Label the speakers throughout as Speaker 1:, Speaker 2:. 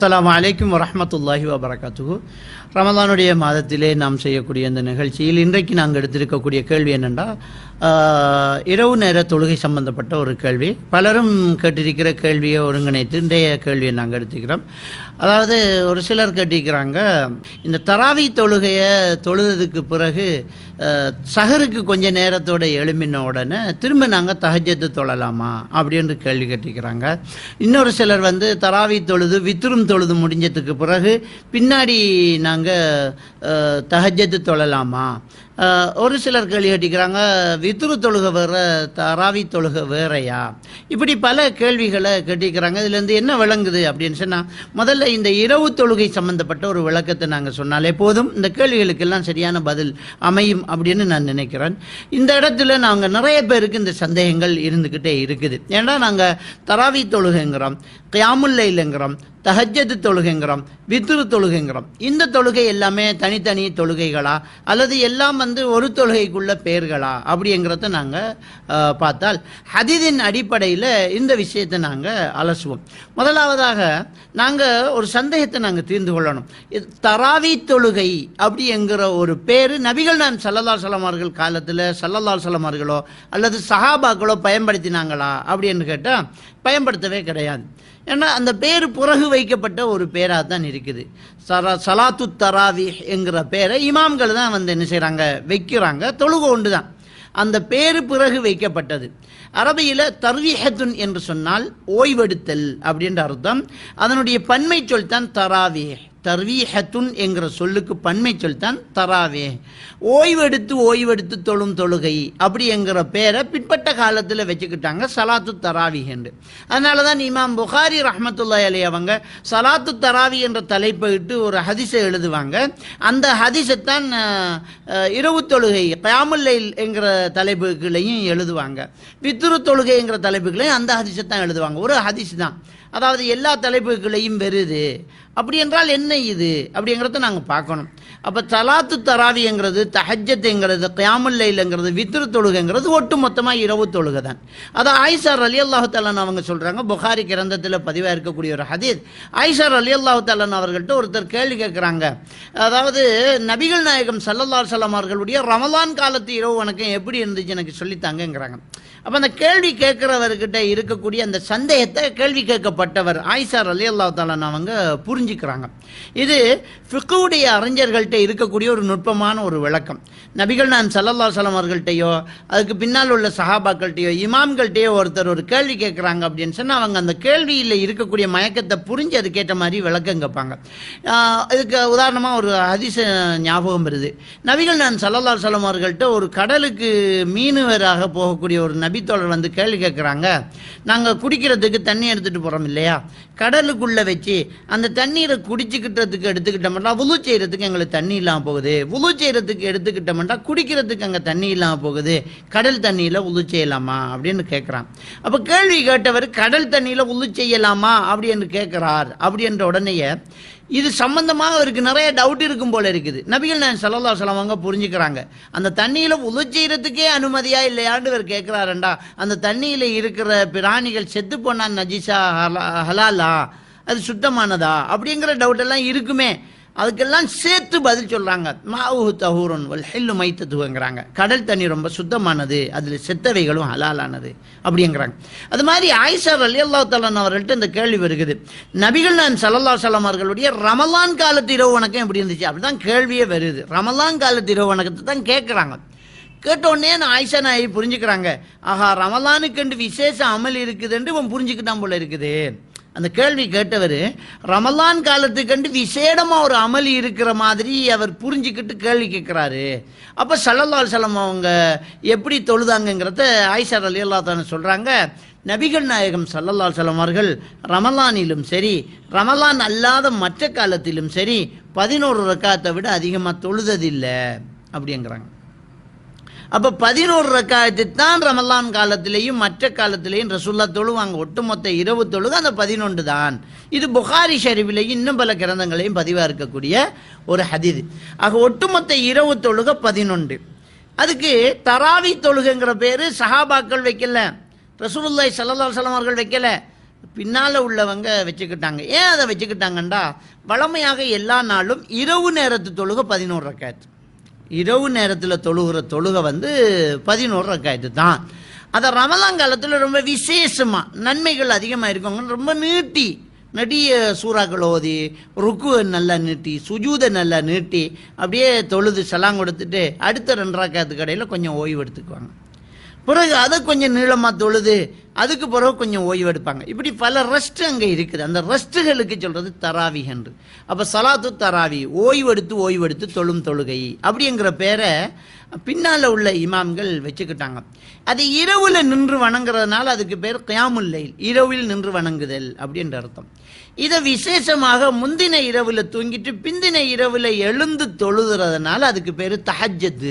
Speaker 1: அஸ்ஸலாமு அலைக்கும் வரஹ்மத்துல்லாஹி வபரகாத்துஹு. ரமலானுடைய மாதத்திலே நாம் செய்யக்கூடிய இந்த நிகழ்ச்சியில் இன்றைக்கு நாங்கள் எடுத்திருக்கக்கூடிய கேள்வி என்னென்னா, இரவு நேர தொழுகை சம்பந்தப்பட்ட ஒரு கேள்வி. பலரும் கேட்டிருக்கிற கேள்வியை ஒருங்கிணைத்து இன்றைய கேள்வியை நாங்கள் எடுத்துக்கிறோம். அதாவது ஒரு சிலர் கேட்டிருக்கிறாங்க, இந்த தராவி தொழுகையை தொழுதுக்கு பிறகு சஹருக்கு கொஞ்சம் நேரத்தோட எழும்பின உடனே திரும்ப நாங்கள் தஹஜ்ஜத் தொழலாமா அப்படின்னு கேள்வி கேட்டிருக்கிறாங்க. இன்னொரு சிலர் தராவி தொழுது வித்ரும் தொழுது முடிஞ்சதுக்கு பிறகு பின்னாடி நாங்கள் தஹஜ்ஜத் தொழலாமா. ஒரு சிலர் கேள்வி கேட்டிக்கிறாங்க, வித்ரு தொழுகை வேற தராவி தொழுகை வேறையா. இப்படி பல கேள்விகளை கேட்டிக்கிறாங்க. இதுலேருந்து என்ன விளங்குது அப்படின்னு சொன்னால், முதல்ல இந்த இரவு தொழுகை சம்பந்தப்பட்ட ஒரு விளக்கத்தை நாங்கள் சொன்னாலே போதும், இந்த கேள்விகளுக்கெல்லாம் சரியான பதில் அமையும் அப்படின்னு நான் நினைக்கிறேன். இந்த இடத்துல நாங்கள் நிறைய பேருக்கு இந்த சந்தேகங்கள் இருந்துக்கிட்டே இருக்குது. ஏன்னா நாங்கள் தராவி தொழுகைங்கிறோம், கியாமுல் லைல்ங்கிறோம், தஹஜ்ஜத் தொழுகைங்கிறோம், வித்ரு தொழுகைங்கிறோம். இந்த தொழுகை எல்லாமே தனித்தனி தொழுகைகளா அல்லது எல்லாம் ஒரு தொழுகைக்குள்ள பெயர்களா அப்படிங்கிறத நாங்கள் பார்த்தால் ஹதீஸின் அடிப்படையில் இந்த விஷயத்தை நாங்கள் அலசுவோம். முதலாவதாக நாங்கள் ஒரு சந்தேகத்தை நாங்கள் தீர்ந்து கொள்ளணும். தராவி தொழுகை அப்படிங்கிற ஒரு பேர் நபிகள் நான் ஸல்லல்லாஹு அலைஹி வஸல்லம் அவர்கள் காலத்தில் ஸல்லல்லாஹு அலைஹி வஸல்லம் அவர்களோ அல்லது சஹாபாக்களோ பயன்படுத்தினாங்களா அப்படின்னு கேட்டால் பயன்படுத்தவே கிடையாது. ஏன்னா அந்த பேர் பிறகு வைக்கப்பட்ட ஒரு பேராக தான் இருக்குது. சலாத்து தராவிஹ் என்கிற பேரை இமாம்கள் தான் என்ன செய்கிறாங்க, வைக்கிறாங்க. தொழுகை ஒன்று தான், அந்த பேரு பிறகு வைக்கப்பட்டது. அரபியில் தர்வீஹத்துன் என்று சொன்னால் ஓய்வெடுத்தல் அப்படின்ற அர்த்தம். அதனுடைய பன்மை சொல் தான் தராவிஹ். தர்வீஹத்துன் என்கிற சொல்லுக்கு பன்மை சொல் தான் தராவே. ஓய்வெடுத்து தொழும் தொழுகை அப்படி என்கிற பேரை பிற்பட்ட காலத்தில் வச்சுக்கிட்டாங்க, சலாத்து தராவி என்று. அதனால தான் இமாம் புகாரி ரஹ்மத்துல்லாஹி அலைஹி அவங்க சலாத்து தராவி என்ற தலைப்பை இட்டு ஒரு ஹதீஸை எழுதுவாங்க. அந்த ஹதீஸைத்தான் இரவு தொழுகை கியாமுல் லைல் என்கிற தலைப்புகளையும் எழுதுவாங்க. வித்ரு தொழுகை என்கிற தலைப்புகளையும் அந்த ஹதீஸை தான் எழுதுவாங்க. ஒரு ஹதீஸ் தான், அதாவது எல்லா தலைப்புகளையும் வருது. அப்படி என்றால் என்ன இது அப்படிங்கிறத நாங்கள் பார்க்கணும். அப்போ சலாத்து தராவிங்கிறது, தஹஜ்ஜத்ங்கிறது, கியாமுல் லைல்ங்கிறது, வித்ரு தொழுகைங்கிறது ஒட்டு மொத்தமாக இரவு தொழுகை தான். அதை ஆயிஷா ரலியல்லாஹு தஆலா அவங்க சொல்கிறாங்க. புகாரி கிரந்தத்தில் பதிவாக இருக்கக்கூடிய ஒரு ஹதீஸ். ஆயிஷா ரலியல்லாஹு தஆலா அவர்கள்ட்ட ஒருத்தர் கேள்வி கேட்குறாங்க, அதாவது நபிகள் நாயகம் ஸல்லல்லாஹு அலைஹி வஸல்லம் அவர்களுடைய ரமலான் காலத்து இரவு வணக்கம் எப்படி இருந்துச்சு எனக்கு சொல்லித்தாங்கிறாங்க. அப்போ அந்த கேள்வி கேட்குறவர்கிட்ட இருக்கக்கூடிய அந்த சந்தேகத்தை கேள்வி கேட்கப்பட்டவர் ஆயிஷா ரலியல்லாஹு தஆலா அவங்க புரிஞ்சுக்கிறாங்க. இது ஃபிக்ஹுடைய அறிஞர்கள்ட்ட இருக்கக்கூடிய ஒரு நுட்பமான ஒரு விளக்கம். நபிகள் நான் ஸல்லல்லாஹு அலைஹி வஸல்லம் அவர்கள்ட்டையோ அதுக்கு பின்னால் உள்ள சஹாபாக்கள்கிட்டையோ இமாம்கள்ட்டையோ ஒருத்தர் ஒரு கேள்வி கேட்குறாங்க அப்படின்னு சொன்னால் அவங்க அந்த கேள்வியில் இருக்கக்கூடிய மயக்கத்தை புரிஞ்சு அதுக்கேற்ற மாதிரி விளக்கம் கேட்பாங்க. இதுக்கு உதாரணமாக ஒரு ஹதீஸ் ஞாபகம் வருது. நபிகள் நான் ஸல்லல்லாஹு அலைஹி வஸல்லம் அவர்கள்ட்ட ஒரு கடலுக்கு மீனவராக போகக்கூடிய ஒரு நபித்தோழர் கேள்வி கேட்குறாங்க, நாங்கள் குடிக்கிறதுக்கு தண்ணி எடுத்துகிட்டு போகிறோம் இல்லையா, கடலுக்குள்ளே வச்சு அந்த தண்ணீரை குடிச்சுக்கிட்டதுக்கு எடுத்துக்கிட்டோம்னா வுது செய்கிறதுக்கு எங்களுக்கு தண்ணி இல்லாமல் போகுது, வுது செய்கிறதுக்கு எடுத்துக்கிட்டோம்னா குடிக்கிறதுக்கு அங்கே தண்ணி இல்லாமல் போகுது, கடல் தண்ணியில் வுது செய்யலாமா அப்படின்னு கேட்குறான். அப்போ கேள்வி கேட்டவர் கடல் தண்ணியில் வுது செய்யலாமா அப்படின்னு கேட்குறார். அப்படின்ற உடனேயே இது சம்பந்தமாக அவருக்கு நிறைய டவுட் இருக்கும் போல இருக்குது. நபிகள் நாயகம் ஸல்லல்லாஹு அலைஹி வஸல்லம் அவங்க புரிஞ்சுக்கிறாங்க, அந்த தண்ணியில் வுது செய்யறதுக்கே அனுமதியா இல்லையான்னு இவர் கேட்குறாருண்டா, அந்த தண்ணியில் இருக்கிற பிராணிகள் செத்து போனா நஜிஸா ஹலாலா, அது சுத்தமானதா அப்படிங்கிற டவுட் எல்லாம் இருக்குமே. அதுக்கெல்லாம் சேர்த்து பதில் சொல்றாங்க. மாவுஹு தஹூருன் வல் ஹில்லு மைத்தத்துங்கிறாங்க. கடல் தண்ணி ரொம்ப சுத்தமானது, அதில் செத்தவைகளும் ஹலாலானது அப்படிங்கிறாங்க. அது மாதிரி ஆயிஷா ரலியல்லாஹு தஆலா அவர்கள்ட்ட இந்த கேள்வி வருகிறது, நபிகள் நான் ஸல்லல்லாஹு அலைஹி வஸல்லம் அவர்களுடைய ரமலான் காலத்து இரவு வணக்கம் எப்படி இருந்துச்சு அப்படிதான் கேள்வியே வருது. ரமலான் காலத்து இரவு வணக்கத்தை தான் கேட்குறாங்க. கேட்டோடனே ஆயிஷா நாயகி புரிஞ்சுக்கிறாங்க, ஆஹா ரமலானுக்கு விசேஷ அமல் இருக்குதுன்னு இவன் புரிஞ்சுக்கிட்டான் போல இருக்குது. அந்த கேள்வி கேட்டவர் ரமலான் காலத்துக்கு விசேடமாக ஒரு அமல் இருக்கிற மாதிரி அவர் புரிஞ்சுக்கிட்டு கேள்வி கேட்குறாரு. அப்போ ஸல்லல்லாஹு அலைஹி வஸல்லம் அவங்க எப்படி தொழுதாங்கிறத ஆயிஷா ரலியல்லாஹு தஆலா சொல்கிறாங்க. நபிகள் நாயகம் ஸல்லல்லாஹு அலைஹி வஸல்லம் அவர்கள் ரமலானிலும் சரி ரமலான் அல்லாத மற்ற காலத்திலும் சரி 11 ரக்காத்தை விட அதிகமாக தொழுததில்லை அப்படிங்கிறாங்க. அப்போ 11 ரக்காத்து தான் ரமலான் காலத்திலேயும் மற்ற காலத்திலேயும் ரசூலுல்லாஹ் தொழுவாங்க. ஒட்டுமொத்த இரவு தொழுது அந்த 11 தான். இது புகாரி ஷரீஃபிலேயும் இன்னும் பல கிரந்தங்களையும் பதிவாக இருக்கக்கூடிய ஒரு ஹதீஸ். ஆக ஒட்டுமொத்த இரவு தொழுகை 11. அதுக்கு தராவி தொழுகைங்கிற பேர் சஹாபாக்கள் வைக்கல, ரசூலுல்லாஹி ஸல்லல்லாஹு அலைஹி வஸல்லம் அவர்கள் வைக்கல, பின்னால் உள்ளவங்க வச்சுக்கிட்டாங்க. ஏன் அதை வச்சுக்கிட்டாங்கண்டா, வழமையாக எல்லா நாளும் இரவு நேரத்து தொழுகை 11 ரக்காயத்து. இரவு நேரத்தில் தொழுகிற தொழுகை 11 ரக்காயத்து தான். அதை ரமலான் காலத்தில் ரொம்ப விசேஷமாக நன்மைகள் அதிகமாக இருக்கவங்க ரொம்ப நெடிய சூறாக்கள் ஓதி, ருக்கு நல்லா நீட்டி, சுஜூதை நல்லா நீட்டி, அப்படியே தொழுது சலாம் கொடுத்துட்டு அடுத்த 2 ரக்காயத்து கடையில் கொஞ்சம் ஓய்வு எடுத்துக்குவாங்க. பிறகு அதை கொஞ்சம் நீளமாக தொழுது அதுக்கு பிறகு கொஞ்சம் ஓய்வு எடுப்பாங்க. இப்படி பல ரெஸ்ட் அங்கே இருக்குது. அந்த ரெஸ்ட்டுகளுக்கு சொல்கிறது தராவி என்று. அப்போ சலாத்து தராவி, ஓய்வெடுத்து தொழும் தொழுகை அப்படிங்கிற பேரை பின்னால் உள்ள இமாம்கள் வச்சுக்கிட்டாங்க. அது இரவில் நின்று வணங்குறதுனால அதுக்கு பேர் கியாமுல் லைல், இரவில் நின்று வணங்குதல் அப்படின்ற அர்த்தம். இதை விசேஷமாக முந்தின இரவில் தூங்கிட்டு பிந்தின இரவில் எழுந்து தொழுகிறதுனால அதுக்கு பேர் தஹஜ்ஜத்.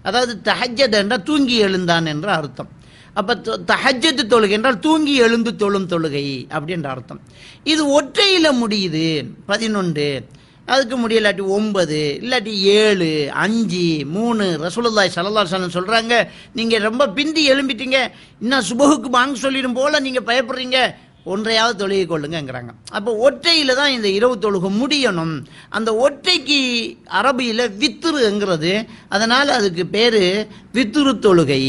Speaker 1: அதாவது தஹஜ்ஜத் என்றால் தூங்கி எழுந்தான் என்ற அர்த்தம். அப்போ தஹஜ்ஜத் தொழுகை என்றால் தூங்கி எழுந்து தொழும் தொழுகை அப்படின்ற அர்த்தம். இது ஒற்றையில் முடியுது 11, அதுக்கு முடியலாட்டி 9, இல்லாட்டி 7, 5, 3. ரசூலுல்லாஹி ஸல்லல்லாஹு அலைஹி வஸல்லம் சொல்கிறாங்க, நீங்கள் ரொம்ப பிந்தி எழும்பிட்டீங்க, இன்னும் சுபஹுக்கு வாங்க சொல்லிடும் போல் நீங்கள் பயப்படுறீங்க, ஒன்றையாவது தொழுகை கொள்ளுங்கிறாங்க. அப்போ ஒற்றையில் தான் இந்த இரவு தொழுகை முடியணும். அந்த ஒற்றைக்கு அரபியில் வித்துருங்கிறது, அதனால் அதுக்கு பேர் வித்துரு தொழுகை.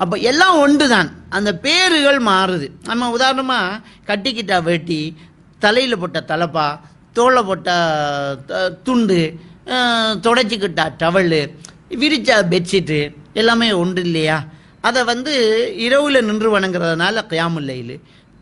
Speaker 1: அப்போ எல்லாம் ஒன்று தான், அந்த பேருகள் மாறுது. நம்ம உதாரணமாக கட்டிக்கிட்டா வேட்டி, தலையில் போட்ட தலப்பா, தோளை போட்ட துண்டு, தொடச்சிக்கிட்டா டவலு, விரிச்சா பெட்ஷீட்டு, எல்லாமே ஒன்று இல்லையா? அதை இரவில் நின்று வணங்குறதுனால கியாமுல் லைல்,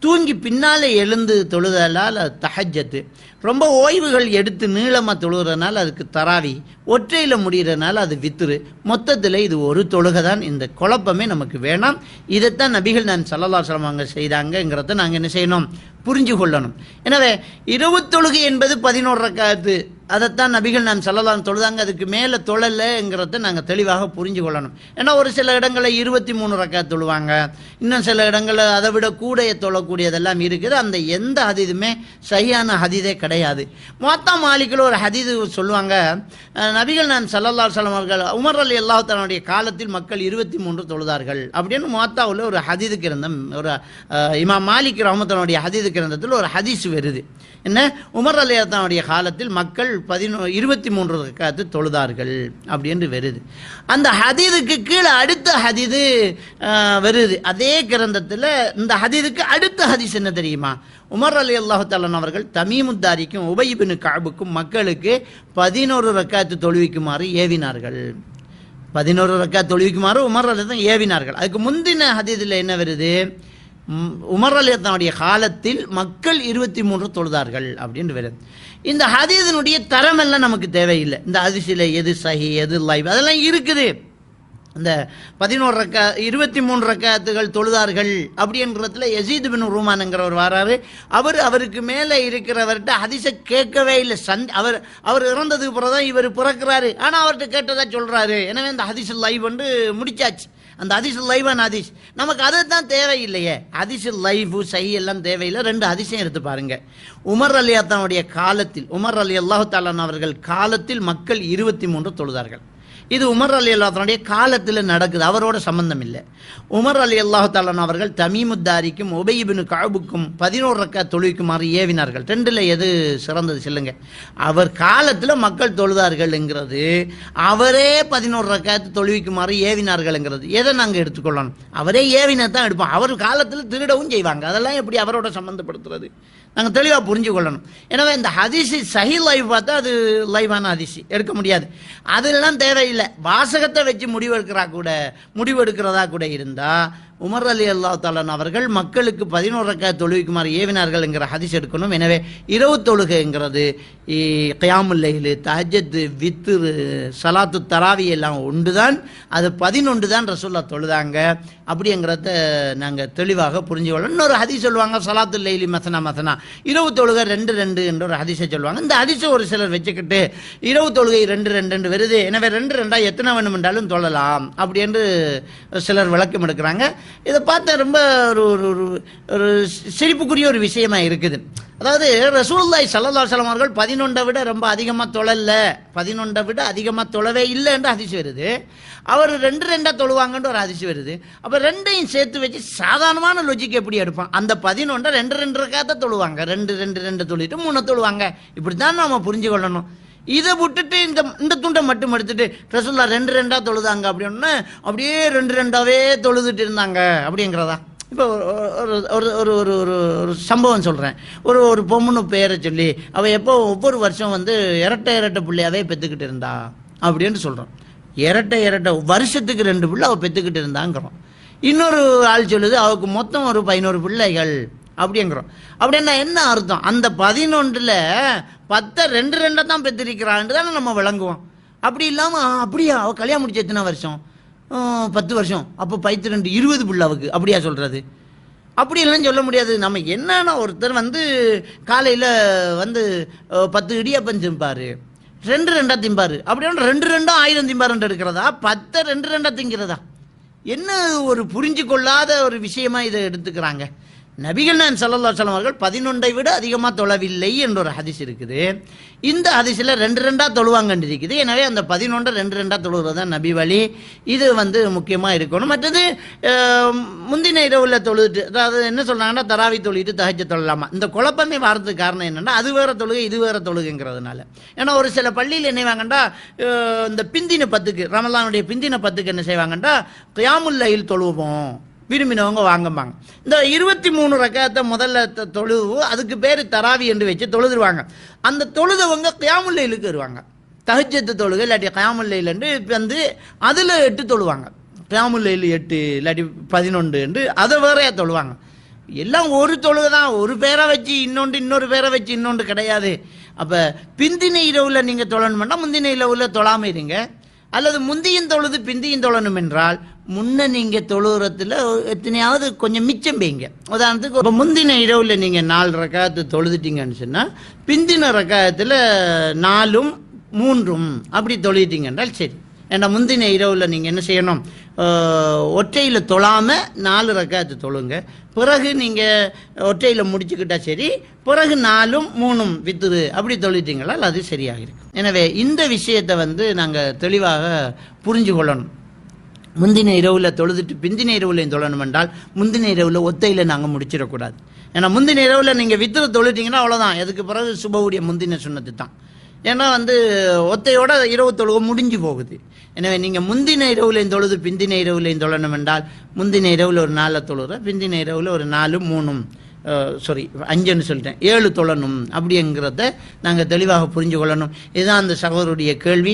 Speaker 1: தூங்கி பின்னால் எழுந்து தொழுதலால் தஹஜ்ஜத்து, ரொம்ப ஓய்வுகள் எடுத்து நீளமாக தொழுகிறதுனால அதுக்கு தராவி, ஒற்றையில் முடிகிறதுனால அது வித்துரு. மொத்தத்தில் இது ஒரு தொழுகை தான். இந்த குழப்பமே நமக்கு வேணாம். இதைத்தான் நபிகள் நான் ஸல்லல்லாஹு அலைஹி வஸல்லம் அவங்க செய்தாங்கிறத நாங்கள் என்ன செய்யணும், புரிஞ்சு கொள்ளணும். எனவே இரவு தொழுகை என்பது 11 ரக்காத்து, அதைத்தான் நபிகள் நான் ஸல்லல்லாஹு தொழுதாங்க, அதுக்கு மேலே தொழலைங்கிறத நாங்கள் தெளிவாக புரிஞ்சு கொள்ளணும். ஏன்னா ஒரு சில இடங்களில் 23 ரக்காத் தொழுவாங்க, இன்னும் சில இடங்களில் அதை விட கூடைய தொழக்கூடியதெல்லாம் இருக்குது. அந்த எந்த ஹதீதுமே சரியான ஹதீதே கிடையாது. முவத்தா மாலிக்கில் ஒரு ஹதீது சொல்லுவாங்க, நபிகள் நான் ஸல்லல்லாஹு அலைஹி வஸல்லம் அவர்கள் உமர் ரலியல்லாஹு தஆலாவுடைய காலத்தில் மக்கள் 23 தொழுதார்கள் அப்படின்னு முவத்தாவில் ஒரு ஹதீது கிரந்தம், ஒரு இமாம் மாலிக் ரஹ்மத்துல்லாஹி ஹதீது கிரந்தத்தில் ஒரு ஹதீஸ் வருது. என்ன, உமர் ரலியல்லாஹு தஆலாவுடைய காலத்தில் மக்கள் 23 ரக்காத்து தொழுதார்கள் அப்படின்னு வருது. அந்த ஹதீதுக்கு கீழே அடுத்த ஹதீது வருது அதே கிரந்தத்தில். இந்த ஹதீதுக்கு அடுத்த ஹதீஸ் என்ன தெரியுமா? உமர் ரலியல்லாஹு தஆலா அவர்கள் தமீமுத்தாரிக்கும் உபய் இப்னு கஅபுக்கும் மக்களுக்கு 11 ரக்காத்து தொழுவிக்குமாறு ஏவினார்கள். 11 ரக்காத்து தொழுவிக்குமாறு உமர் ரலியல்லாஹு ஏவினார்கள். அதுக்கு முந்தின ஹதீஸில் என்ன வருது? உமர் ரலியல்லாஹுடைய காலத்தில் மக்கள் 23 தொழுதார்கள் அப்படின்னு வருது. இந்த ஹதீஸினுடைய தரமெல்லாம் நமக்கு தேவையில்லை. இந்த ஹதீஸில் எது சஹி எது லைவ் அதெல்லாம் இருக்குது. இந்த 23 ரக்காத்துகள் தொழுதார்கள் அப்படின்றதுல யஸீத் பின் ரூமான்ங்கிறவர் வராரு. அவருக்கு மேலே இருக்கிறவர்கிட்ட ஹதீஸை கேட்கவே இல்லை. அவர் இறந்ததுக்கு பிறகு தான் இவர் பிறக்கிறாரு, ஆனால் அவர்கிட்ட கேட்டதா சொல்கிறாரு. எனவே இந்த ஹதீஸ் லைவ் முடிச்சாச்சு. அந்த ஹதீஸ் லைவான ஹதீஸ் நமக்கு அதை தான் தேவையில்லையே. ஹதீஸ் லைவ் சஹி எல்லாம் தேவையில்லை. 2 ஹதீஸையும் எடுத்து பாருங்க. உமர் ரலியல்லாஹுடைய காலத்தில், உமர் ரலியல்லாஹு தஆலா அவர்கள் காலத்தில் மக்கள் 23 தொழுதார்கள். இது உமர் ரலியல்லாஹுடைய காலத்தில் நடக்குது, அவரோட சம்பந்தம் இல்லை. உமர் ரலியல்லாஹு தஆலா அவர்கள் தமீமுத்தாரிக்கும் உபய் இப்னு கஅபுக்கும் 11 ரக்காத் தொழுவிக்குமாறு ஏவினார்கள். 2ல் எது சிறந்தது சொல்லுங்க? அவர் காலத்தில் மக்கள் தொழுதார்கள்ங்கிறது, அவரே 11 ரக்காத் தொழுவிக்குமாறு ஏவினார்கள்ங்கிறது எதை நாங்கள் எடுத்துக்கொள்ளணும்? அவரே ஏவினதான் எடுப்போம். அவர் காலத்தில் திருடவும் செய்வாங்க, அதெல்லாம் எப்படி அவரோட சம்பந்தப்படுத்துறது? நாங்கள் தெளிவாக புரிஞ்சு கொள்ளணும். எனவே இந்த ஹதீஸு சஹி லைவ் பார்த்தா அது லைவான ஹதீஸ் எடுக்க முடியாது. அதெல்லாம் தேவையில்லை. வாசகத்தை வச்சு முடிவெடுக்கிறதா கூட இருந்தால் உமர் ரலியல்லாஹு தஆலா அவர்கள் மக்களுக்கு 11 ரக்காத் தொழுவிக்குமாறு ஏவினார்கள்ங்கிற ஹதீஸ் எடுக்கணும். எனவே இரவு தொழுகைங்கிறது கியாமுல் லைல், தஹஜ்ஜத், வித்ரு, சலாத்து தராவி எல்லாம் ஒன்று தான். அது 11 தான் ரசூலுல்லாஹ் தொழுதாங்க அப்படிங்கிறத நாங்கள் தெளிவாக புரிஞ்சு கொள்ளணும். இன்னொரு ஹதீஸ் சொல்லுவாங்க, சலாத்து லைலி மசனா, இரவு தொழுகை 2 என்ற ஒரு ஹதீஸை சொல்லுவாங்க. இந்த ஹதீஸை ஒரு சிலர் வச்சுக்கிட்டு இரவு தொழுகை 2 வருது, எனவே 2 எத்தனை வேணுமென்றாலும் தொழலாம் அப்படி என்று சிலர் விளக்கம் எடுக்கிறாங்க. இதை பார்த்தா ரொம்ப ஒரு சிரிப்புக்குரிய ஒரு விஷயமா இருக்குது. அதாவது ரசூலுல்லாஹி ஸல்லல்லாஹு அலைஹி வஸல்லம் அவர்கள் 11 விட ரொம்ப அதிகமாக தொழல, 11 விட அதிகமாக தொழவே இல்லை என்று ஹதீஸ் வருது. அவர் 2 தொழுவாங்கன்ற ஒரு ஹதீஸ் வருது. அப்போ ரெண்டையும் சேர்த்து வச்சு சாதாரணமான லொஜிக் எப்படி எடுப்பான்? அந்த 11 2 ரக்காத்தை தொழுவாங்க, 2 தொழுவிட்டு 3 தொழுவாங்க. இப்படி தான் நம்ம புரிஞ்சு கொள்ளணும். இதை விட்டுட்டு இந்த துண்டை மட்டும் எடுத்துட்டு ரசூல்லா 2 தொழுதாங்க அப்படின்னு அப்படியே 2 தொழுதுட்டு இருந்தாங்க அப்படிங்கிறதா? இப்போ ஒரு ஒரு ஒரு ஒரு ஒரு சம்பவம் சொல்கிறேன். ஒரு பொம்முன்னு பேரை சொல்லி அவள் எப்போ ஒவ்வொரு வருஷம் வந்து இரட்டை பிள்ளையாவே பெற்றுக்கிட்டு இருந்தா அப்படின்னு சொல்கிறோம். இரட்டை வருஷத்துக்கு 2 பிள்ளை அவள் பெற்றுக்கிட்டு இருந்தாங்கிறோம். இன்னொரு ஆள் சொல்லுது அவளுக்கு மொத்தம் ஒரு 11 பிள்ளைகள் அப்படிங்கிறோம். அப்படின்னா என்ன அர்த்தம்? அந்த 11ல் 10 2 தான் பெற்றிருக்கிறான்னு தானே நம்ம விளங்குவோம். அப்படி இல்லாமல் அப்படியா அவள் கல்யாணம் முடிச்ச எத்தனை வருஷம்? 10 வருஷம். அப்போ 2 20 பிள்ளை அவளுக்கு அப்படியா சொல்கிறது? அப்படியெல்லாம் சொல்ல முடியாது. நம்ம என்னன்னா ஒருத்தர் வந்து காலையில் வந்து 10 இடியாப்பம் திம்பார், 2 திம்பார். அப்படின்னா 2 1000 திம்பாருன்னு இருக்கிறதா? 10 2 திங்கிறதா? என்ன ஒரு புரிஞ்சு கொள்ளாத ஒரு விஷயமா இதை எடுத்துக்கிறாங்க. நபிகள் நாயகம் ஸல்லல்லாஹு அலைஹி வஸல்லம் அவர்கள் 11 விட அதிகமாக தொழவில்லை என்ற ஒரு ஹதீஸ் இருக்குது. இந்த ஹதீஸில் 2 தொழுவாங்கன்னு இருக்குது. எனவே அந்த 11 2 தொழுகிறது தான் நபி வழி. இது வந்து முக்கியமாக இருக்கணும். மற்றது முந்தின இரவில் தொழுது, அதாவது என்ன சொல்கிறாங்கன்னா தராவி தொழுகிட்டு தஹஜ்ஜத் தொழலாமா? இந்த குழப்பமே வாரத்துக்கு காரணம் என்னென்னா அது வேறு தொழுகை இது வேறு தொழுகைங்கிறதுனால. ஏன்னா ஒரு சில பள்ளியில் என்ன செய்வாங்கண்டா இந்த பிந்தின 10க்கு ரமலானுடைய பிந்தின 10க்கு என்ன செய்வாங்கண்டா கியாமுல் லைல் தொழுவோம், விரும்பினவங்க வாங்கம்பாங்க. இந்த 23 ரக்காத்தை முதல்ல தொழுவு, அதுக்கு பேர் தராவி என்று வச்சு தொழுதுருவாங்க. அந்த தொழுதவங்க கியாமுல் லைலுக்கு வருவாங்க. தஹஜ்ஜத் தொழுகை இல்லாட்டி கியாமுல் லைல் என்று வந்து அதில் 8 தொழுவாங்க. கியாமுல் லைல் 8 இல்லாட்டி 11 என்று அதை வேறையா தொழுவாங்க. எல்லாம் ஒரு தொழுகை தான். ஒரு பேரை வச்சு இன்னொரு பேரை வச்சு இன்னொன்று கிடையாது. அப்போ பிந்தின இரவில் நீங்கள் தொழணும்னா முந்தின இரவில் தொழாமல் இருங்க. அல்லது முந்தியும் தொழுது பிந்தியும் தொழணும் என்றால் முன்ன நீங்கள் தொழுகிறத்துல எத்தனையாவது கொஞ்சம் மிச்சம் வைங்க. உதாரணத்துக்கு இப்போ முந்தின இரவில் நீங்கள் 4 ரக்காத்து தொழுதுட்டீங்கன்னு சொன்னால் பிந்தின ரக்காயத்தில் 4ம் 3ம் அப்படி தொழுதிட்டீங்க என்றால் சரி. ஏன்னா முந்தின இரவில் நீங்கள் என்ன செய்யணும்? ஒற்றையில் தொழாமல் 4 ரக்காத்து தொழுங்க. பிறகு நீங்கள் ஒற்றையில் முடிச்சுக்கிட்டா சரி. பிறகு 4ம் 3ம் வித்துரு அப்படி தொழுவிட்டீங்களா அது சரியாக இருக்கு. எனவே இந்த விஷயத்தை வந்து நாங்கள் தெளிவாக புரிஞ்சு கொள்ளணும். முந்தின இரவில் தொழுதுட்டு பிந்தின இரவுலையும் தொழணும் என்றால் முந்தின இரவில் ஒத்தையில் நாங்கள் முடிச்சிடக்கூடாது. ஏன்னா முந்தின இரவில் நீங்கள் வித்துரு தொழுட்டிங்கன்னா அவ்வளோதான். அதுக்கு பிறகு சுபவுடைய முந்தின சுன்னத்து தான். ஏன்னா வந்து ஒத்தையோட இரவு தொழுகை முடிஞ்சு போகுது. எனவே நீங்கள் முந்தின இரவுலையும் தொழுது பிந்தின இரவுலையும் தொழணும் என்றால் முந்தின இரவில் ஒரு 4 தொழுகிற, பிந்தின இரவில் ஒரு 4ம் 3ம் 5ன்னு சொல்லிட்டேன் 7 தொழணும் அப்படிங்கிறத நாங்கள் தெளிவாக புரிஞ்சு கொள்ளணும். இதுதான் அந்த சகோதரருடைய கேள்வி.